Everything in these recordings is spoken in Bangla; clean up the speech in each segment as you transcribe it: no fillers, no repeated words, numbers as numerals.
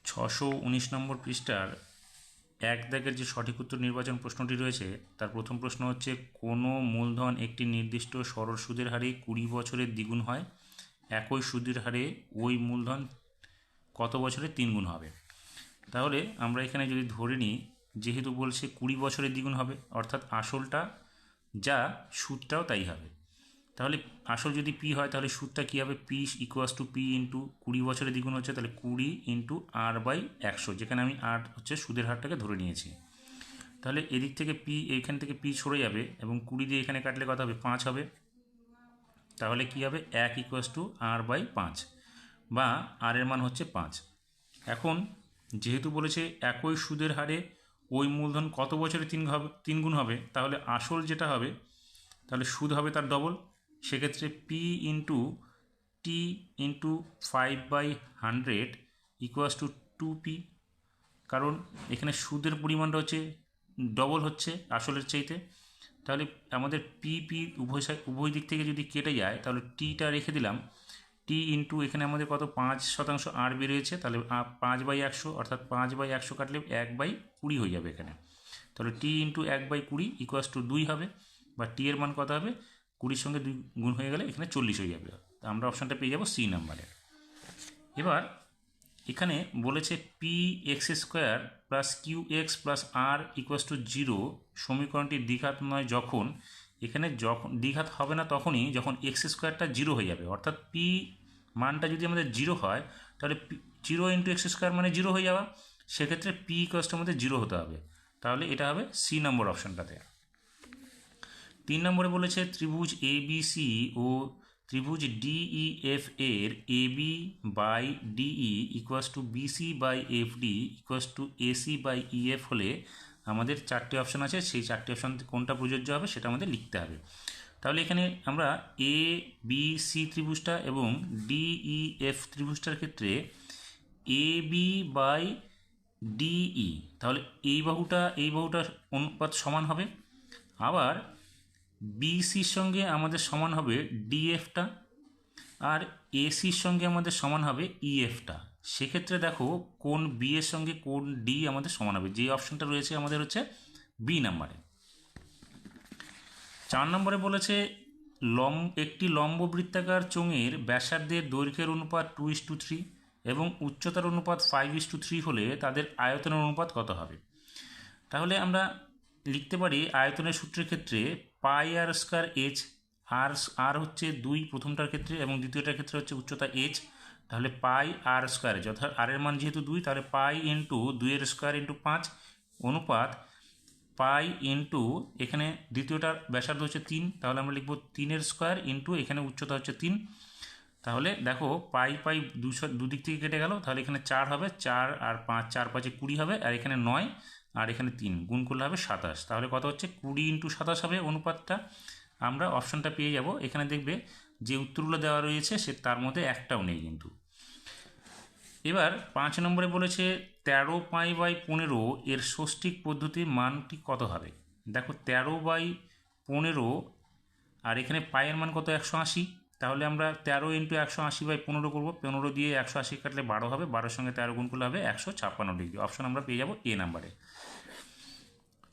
619 নম্বর পৃষ্ঠার এক দাগের যে সঠিক উত্তর নির্বাচন প্রশ্নটি রয়েছে তার প্রথম প্রশ্ন হচ্ছে কোনো মূলধন একটি নির্দিষ্ট সরল সুদের হারে 20 বছরের দ্বিগুণ হয়, একই সুদের হারে ওই মূলধন কত বছরে 3 গুণ হবে। তাহলে আমরা এখানে যদি ধরে নিই, যেহেতু বলছে 20 বছরের দ্বিগুণ হবে অর্থাৎ আসলটা যা সুদটাও তাই হবে। তাহলে আসল যদি পি হয় তাহলে সুদটা কী হবে, P equals to P into 20 বছরের দ্বিগুণ হচ্ছে, তাহলে 20 ইন্টু আর বাই 100, যেখানে আমি আর হচ্ছে সুদের হারটাকে ধরে নিয়েছি। তাহলে এদিক থেকে পি, এইখান থেকে পি সরে যাবে এবং 20 দিয়ে এখানে কাটলে কত হবে, 5 হবে। তাহলে কি হবে, 1 ইকুয়াস টু আর বাই 5, বা আর এর মান হচ্ছে 5। এখন যেহেতু বলেছে একই সুদের হারে ওই মূলধন কত বছরে 3 গুণ হবে, তাহলে আসল যেটা হবে তাহলে সুদ হবে তার ডবল। সেক্ষেত্রে P into T into 5/100 equals to 2p, কারণ এখানে সুদের পরিমাণটা হচ্ছে ডবল হচ্ছে আসলের চাইতে। তাহলে আমাদের পি উভয় দিক থেকে যদি কেটে যায় তাহলে টিটা রেখে দিলাম, টি ইন্টু এখানে আমাদের কত 5% আর বেরিয়েছে, তাহলে 5/100 অর্থাৎ 5/100 কাটলে 1/20 হয়ে যাবে এখানে। তাহলে টি ইন্টু 1/20 ইকুয়াস টু 2 হবে, বা টি এর মান কত হবে, 20 সঙ্গে 2 গুণ হয়ে গেলে এখানে 40 হয়ে যাবে। তা আমরা অপশানটা পেয়ে যাব সি নাম্বারে। এবার এখানে বলেছে P x square plus Q x plus R equals to 0 সমীকরণটি দ্বিঘাত নয় যখন, এখানে যখন দ্বিঘাত হবে না তখনই যখন এক্স স্কোয়ারটা 0 হয়ে যাবে, অর্থাৎ পি মানটা যদি আমাদের 0 হয় তাহলে 0 ইন্টু এক্স স্কোয়ার মানে 0 হয়ে যাওয়া, সেক্ষেত্রে পি ইকুয়াসটা আমাদের 0 হতে হবে। তাহলে এটা হবে সি নম্বর অপশানটাতে। 3 নম্বরে বলেছে ত্রিভুজ এ বি সি ও ত্রিভুজ ডিই এফ এর A B by DE equals to BC by F D equals to AC by EF হলে আমাদের 4টে অপশান আছে, সেই 4টে অপশান কোনটা প্রযোজ্য হবে সেটা আমাদের লিখতে হবে। তাহলে এখানে আমরা এ বি সি ত্রিভুজটা এবং ডিই এফ ত্রিভুজটার ক্ষেত্রে এ বি বাই ডিই, তাহলে এই বাহুটার অনুপাত সমান হবে। আবার বিসির সঙ্গে আমাদের সমান হবে ডিএফটা, আর এসির সঙ্গে আমাদের সমান হবে ইএফটা। সেক্ষেত্রে দেখো কোন বি এর সঙ্গে কোন ডি আমাদের সমান হবে, যে অপশানটা রয়েছে আমাদের হচ্ছে বি নাম্বারে। 4 নম্বরে বলেছে একটি লম্ব বৃত্তাকার চোঙের ব্যাসার্ধের দৈর্ঘ্যের অনুপাত 2:3 এবং উচ্চতার অনুপাত 5:3 হলে তাদের আয়তনের অনুপাত কত হবে। তাহলে আমরা লিখতে পারি আয়তনের সূত্রের ক্ষেত্রে পাই আর স্কয়ার এইচ, আর হচ্ছে 2 প্রথমটার ক্ষেত্রে এবং দ্বিতীয়টার ক্ষেত্রে হচ্ছে উচ্চতা এইচ, তাহলে পাই আর স্কয়ার এইচ, অর্থাৎ আর এর মান যেহেতু 2 তাহলে পাই ইন্টু 2 স্কয়ার ইন্টু 5 অনুপাত পাই ইন্টু এখানে দ্বিতীয়টার ব্যাসার্ধ হচ্ছে 3, তাহলে আমরা লিখব 3 স্কয়ার ইন্টু এখানে উচ্চতা হচ্ছে 3। তাহলে দেখো পাই দুদিক থেকে কেটে গেল, তাহলে এখানে 4 হবে, 4 আর 5, 4 5 20 হবে, আর এখানে 9 আর এখানে 3 গুণ করলে হবে 27। তাহলে কত হচ্ছে 20 ইন্টু 27 হবে অনুপাতটা। আমরা অপশানটা পেয়ে যাব। এখানে দেখবে যে উত্তরগুলো দেওয়া রয়েছে সে তার মধ্যে একটাও নেই কিন্তু। এবার 5 নম্বরে বলেছে 13π/15 এর ষষ্ঠিক পদ্ধতির মানটি কত হবে। দেখো 13/15 আর এখানে পায়ের মান কত 180, তাহলে আমরা 13 ইন্টু 180/15 করবো, 15 দিয়ে 180 কাটলে 12 হবে, 12 সঙ্গে 13 গুণ করলে হবে 156 ডিগ্রি। অপশন আমরা পেয়ে যাব এ নাম্বারে।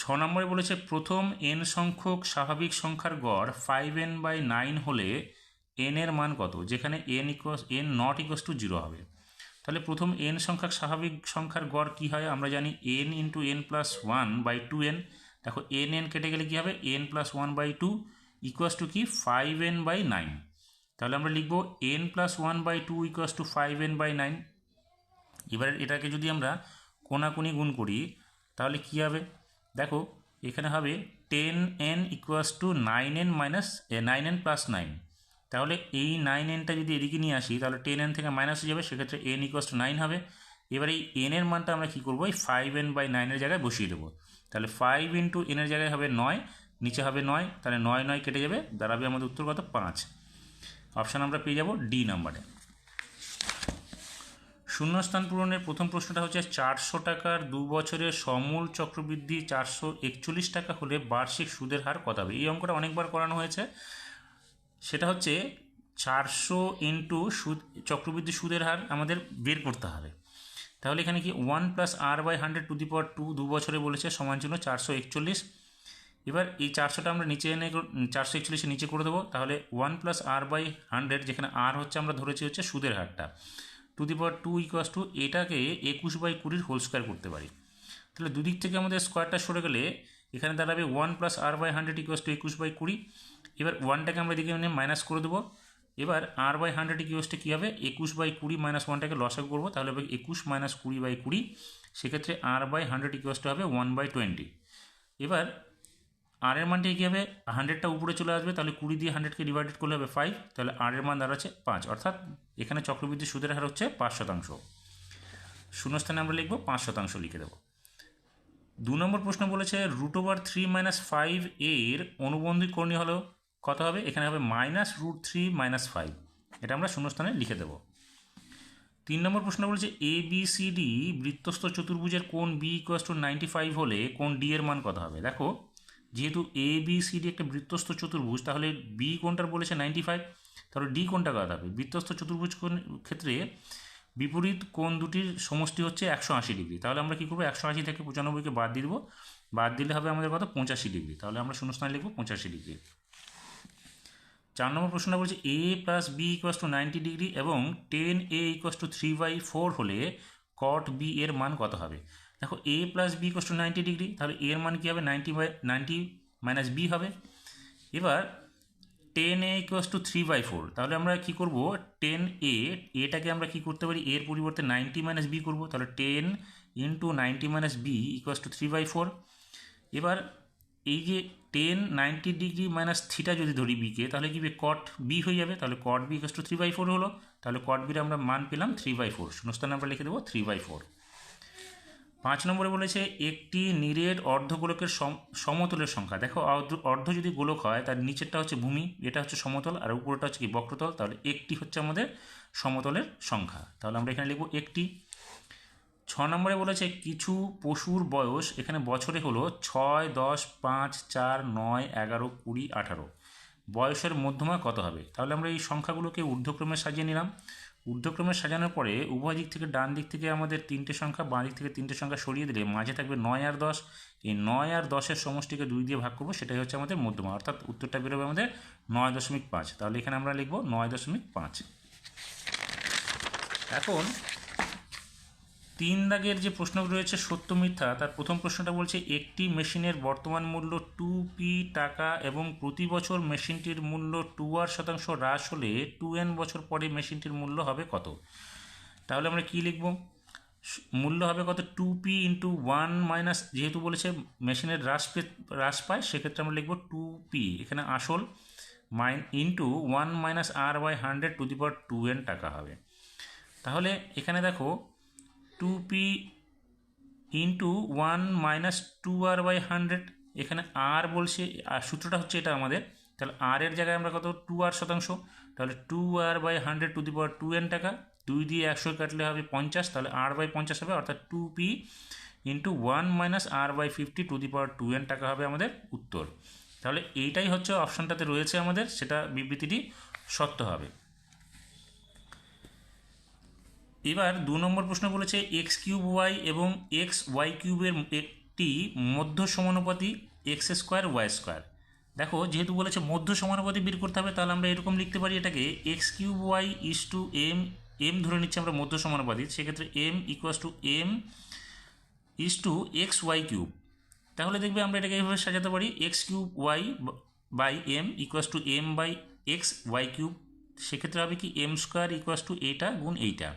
6 নম্বরে বলেছে প্রথম n সংখ্যক স্বাভাবিক সংখ্যার গড় 5n/9 হলে n এর মান কত, যেখানে n নট ইকুয়াস টু 0 হবে। তাহলে প্রথম n সংখ্যক স্বাভাবিক সংখ্যার গড় কী হয়, আমরা জানি n into n plus 1/2n। দেখো n কেটে গেলে কী হবে, n প্লাস 1/2 ইকুয়াস টু কি 5n/9। তাহলে আমরা লিখব n plus 1/2 equals to 5n/9। এবার এটাকে যদি আমরা কোনাকুনি গুণ করি তাহলে কী হবে, দেখো এখানে হবে 10n equals to 9n plus 9। তাহলে এই 9nটা যদি এদিকে নিয়ে আসি তাহলে 10n থেকে মাইনাস হয়ে যাবে, সেক্ষেত্রে n ইকুয়াস টু 9 হবে। এবার এই n এর মানটা আমরা কী করবো, এই 5n/9 এর জায়গায় বসিয়ে দেবো। তাহলে 5 ইন্টু n এর জায়গায় হবে 9, নিচে হবে 9, তাহলে 9 9 কেটে যাবে, দাঁড়াবে আমাদের উত্তর কত 5। অপশান আমরা পেয়ে যাব ডি নাম্বারে। শূন্যস্থান পূরণের প্রথম প্রশ্নটা হচ্ছে 400 টাকার 2 বছরের সমূল চক্রবৃদ্ধি 441 টাকা হলে বার্ষিক সুদের হার কত হবে। এই অঙ্কটা অনেকবার করানো হয়েছে। সেটা হচ্ছে 400 ইন্টু চক্রবৃদ্ধি সুদের হার আমাদের বের করতে হবে। তাহলে এখানে কি 1+r/100⁴ 2 বছরে বলেছে সমান চিহ্ন 441। এবার এই 400টা আমরা নিচে এনে 441 নিচে করে দেবো। তাহলে 1+r/100, যেখানে r হচ্ছে আমরা ধরেছি হচ্ছে সুদের হারটা, 2⁴ এটাকে 21/20 হোল স্কোয়ার করতে পারি। তাহলে দুদিক থেকে আমাদের স্কোয়ারটা সরে গেলে এখানে দাঁড়াবে 1+r/100 21/20। এবার 1টাকে আমরা এদিকে মাইনাস করে দেবো। এবার r/100 কী হবে, 21/20 মাইনাস 1টাকে লসাগু করবো, তাহলে হবে 21 - 20/20। সেক্ষেত্রে r/100 হবে 1/20। এবার আর এর মানটা কী হবে, 100টা উপরে চলে আসবে, তাহলে 20 দিয়ে 100কে ডিভাইডেড করলে হবে 5, তাহলে আর এর মান দাঁড়াচ্ছে 5, অর্থাৎ এখানে চক্রবৃদ্ধি সুদের হার হচ্ছে 5%। শূন্যস্থানে আমরা লিখবো 5% লিখে দেবো। 2 নম্বর প্রশ্ন বলেছে √3 - 5 এর অনুবন্ধী করণীয় হলো কত হবে, এখানে হবে -√3 - 5, এটা আমরা শূন্যস্থানে লিখে দেবো। 3 নম্বর প্রশ্ন বলেছে ABCD বৃত্তস্থ চতুর্ভুজের কোণ B = 95 হলে কোণ D এর মান কত হবে। দেখো, যেহেতু ABCD একটা বৃত্তস্থ চতুর্ভুজ, তাহলে B কোণটার বলেছে 95, তাহলে D কোণটা কত হবে। বৃত্তস্থ চতুর্ভুজ ক্ষেত্রে বিপরীত কোণ দুটির সমষ্টি হচ্ছে 180 ডিগ্রি। তাহলে আমরা কী করবো, 180 থেকে 95কে বাদ দিয়ে দেবো, বাদ দিলে হবে আমাদের কত, 85 ডিগ্রি। তাহলে আমরা শূন্যস্থানে লিখবো 85 ডিগ্রি। 4 নম্বর প্রশ্নটা বলছে A + B = 90 ডিগ্রি এবং tan A = 3/4 হলে cot B এর মান কত হবে। দেখো, A + B = 90 ডিগ্রি, তাহলে A এর মান কী হবে, 90 - B হবে। এবার tan A = 3/4, তাহলে আমরা কী করব, tan এটাকে আমরা কী করতে পারি, এর পরিবর্তে 90 - B করব, তাহলে 10 × 90 - B = 3/4। এবার এই যে 10 90 ডিগ্রি মাইনাস থিটা যদি ধরি বিকে, তাহলে কি কট বি হয়ে যাবে, তাহলে cot B = 3/4 হলো, তাহলে cot B আমরা মান পেলাম 3/4, শূন্যস্থানে আমরা লিখে দেবো 3/4। 5 নম্বরে বলেছে একটি নিরেট অর্ধগোলকের সমতলের সংখ্যা। দেখো, অর্ধ যদি গোলক হয় তার নিচেরটা হচ্ছে ভূমি, এটা হচ্ছে সমতল, আর উপরটা হচ্ছে কি বক্রতল, তাহলে একটি হচ্ছে আমাদের সমতলের সংখ্যা, তাহলে আমরা এখানে লিখবো একটি। 6 নম্বরে বলেছে কিছু পশুর বয়স এখানে বছরে হলো 6, 10, 5, 4, 9, 11, 20, 18, বয়সের মধ্যমা কত হবে। তাহলে আমরা এই সংখ্যাগুলোকে ঊর্ধ্বক্রমে সাজিয়ে নিলাম। ঊর্ধ্বক্রমে সাজানোর পরে উভয় দিক থেকে, ডান দিক থেকে আমাদের 3টে সংখ্যা, বাঁ দিক থেকে 3টে সংখ্যা সরিয়ে দিলে মাঝে থাকবে 9 আর 10। এই 9 আর 10-এর সমষ্টিকে 2 দিয়ে ভাগ করবো, সেটাই হচ্ছে আমাদের মধ্যমা, অর্থাৎ উত্তরটা বেরোবে আমাদের 9.5। তাহলে এখানে আমরা লিখবো 9.5। এখন 3 দাগের যে প্রশ্ন রয়েছে সত্য মিথ্যা, তার প্রথম প্রশ্নটা বলছে একটি মেশিনের বর্তমান মূল্য 2p টাকা এবং প্রতি বছর মেশিনটির মূল্য 2r% হ্রাস হলে 2n বছর পরে মেশিনটির মূল্য হবে কত। তাহলে আমরা কি লিখব, মূল্য হবে কত, 2p × 1 - যেহেতু বলেছে মেশিনের হ্রাস পায়, সেক্ষেত্রে আমরা লিখব 2p, এখানে আসল, ইন্টু 1 - r/100⁴ টাকা হবে। তাহলে এখানে দেখো 2p × 1 - 2r/100, এখানে r বলছে, আর সূত্রটা হচ্ছে এটা আমাদের, তাহলে r এর জায়গায় আমরা কত, 2r%, তাহলে 2r/100⁴ টাকা, 2 দিয়ে 100 কাটলে হবে 50, তাহলে r/50 হবে, অর্থাৎ 2p × 1 - r/50⁴ টাকা হবে আমাদের উত্তর। তাহলে এইটাই হচ্ছে অপশানটাতে রয়েছে আমাদের, সেটা বিবৃতিটি সত্য হবে। এবার 2 নম্বর প্রশ্ন বলেছে x³ এবং xy³ একটি মধ্য সমানুপাতি x²y²। দেখো, যেহেতু বলেছে মধ্য সমানুপাতি বের করতে হবে, তাহলে আমরা এরকম লিখতে পারি এটাকে x³ m, m ধরে নিচ্ছি আমরা মধ্য সমানুপাতি, সেক্ষেত্রে m = m xy³। তাহলে দেখবে আমরা এটাকে এইভাবে সাজাতে পারি x³ m = m/xy³, সেক্ষেত্রে হবে কি m² এটা গুণ এইটা,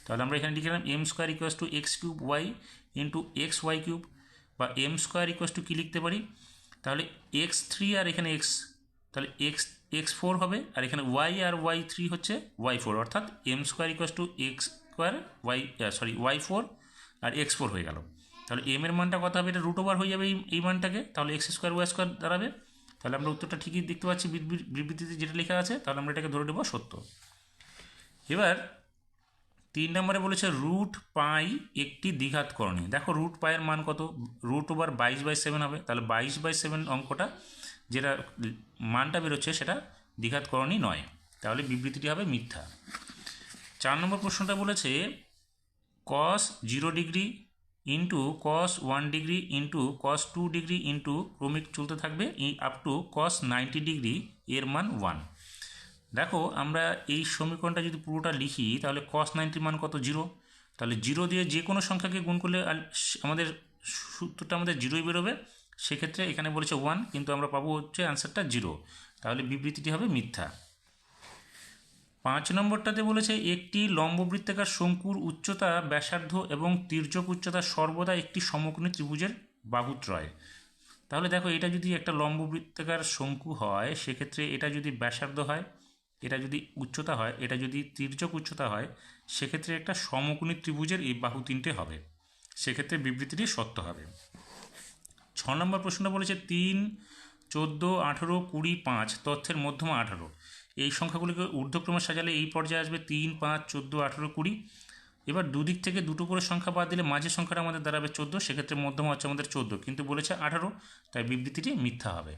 তাহলে আমরা এখানে লিখলাম m² = x³ y × xy³, বা m² কি লিখতে পারি, তাহলে x3 আর এখানে x, তাহলে x4 হবে, আর এখানে y আর y3 হচ্ছে y4, অর্থাৎ m² = y4 আর x4 হয়ে গেল। তাহলে m এর মানটা কত হবে, এটা √ওভার হয়ে যাবে এই মানটাকে, তাহলে x² y² দাঁড়াবে। তাহলে আমরা উত্তরটা ঠিকই দেখতে পাচ্ছি বিবৃতিতে যেটা লেখা আছে, তাহলে আমরা এটাকে ধরে নেব সত্য। এবার 3 নম্বরে বলেছে √π একটি দ্বিঘাতকরণী। দেখো, √π এর মান কত, √ওভার 22/7 হবে, তাহলে 22/7 অঙ্কটা যেটা মানটা বেরোচ্ছে সেটা দ্বিঘাতকরণী নয়, তাহলে বিবৃতিটি হবে মিথ্যা। 4 নম্বর প্রশ্নটা বলেছে কস 0 degree into cos 1 degree into cos 2 degree into ক্রমিক চলতে থাকবে আপ টু কস 90 ডিগ্রি এর মান 1। দেখো আমরা এই সমীকরণটা যদি পুরোটা লিখি তাহলে কস 90 মান কত 0, তাহলে 0 দিয়ে যে কোনো সংখ্যাকে গুণ করলে আমাদের সূত্রটা আমাদের 0ই বেরোবে। সেক্ষেত্রে এখানে বলেছে 1, কিন্তু আমরা পাবো হচ্ছে অ্যান্সারটা 0, তাহলে বিবৃতিটি হবে মিথ্যা। 5 নম্বরটাতে বলেছে একটি লম্ববৃত্তাকার শঙ্কুর উচ্চতা, ব্যাসার্ধ এবং তির্যক উচ্চতা সর্বদা একটি সমকোণী ত্রিভুজের বাহুত্রয়। তাহলে দেখো এটা যদি একটা লম্ববৃত্তাকার শঙ্কু হয় সেক্ষেত্রে এটা যদি ব্যাসার্ধ হয়, এটা যদি উচ্চতা হয়, এটা যদি তির্যক উচ্চতা হয়, সেক্ষেত্রে একটা সমকোণী ত্রিভুজের এই বাহু তিনটে হবে, সেক্ষেত্রে বিবৃতিটি সত্য হবে। 6 নম্বর প্রশ্নটা বলেছে 3, 14, 18, 20, 5 তথ্যের মধ্যমা 18। এই সংখ্যাগুলিকে ঊর্ধ্বক্রমে সাজালে এই পর্যায়ে আসবে 3, 5, 14, 18, 20। এবার দুদিক থেকে দুটো করে সংখ্যা বাদ দিলে মাঝের সংখ্যাটা আমাদের দাঁড়াবে 14, সেক্ষেত্রে মধ্যমা হচ্ছে আমাদের 14, কিন্তু বলেছে 18, তাই বিবৃতিটি মিথ্যা হবে।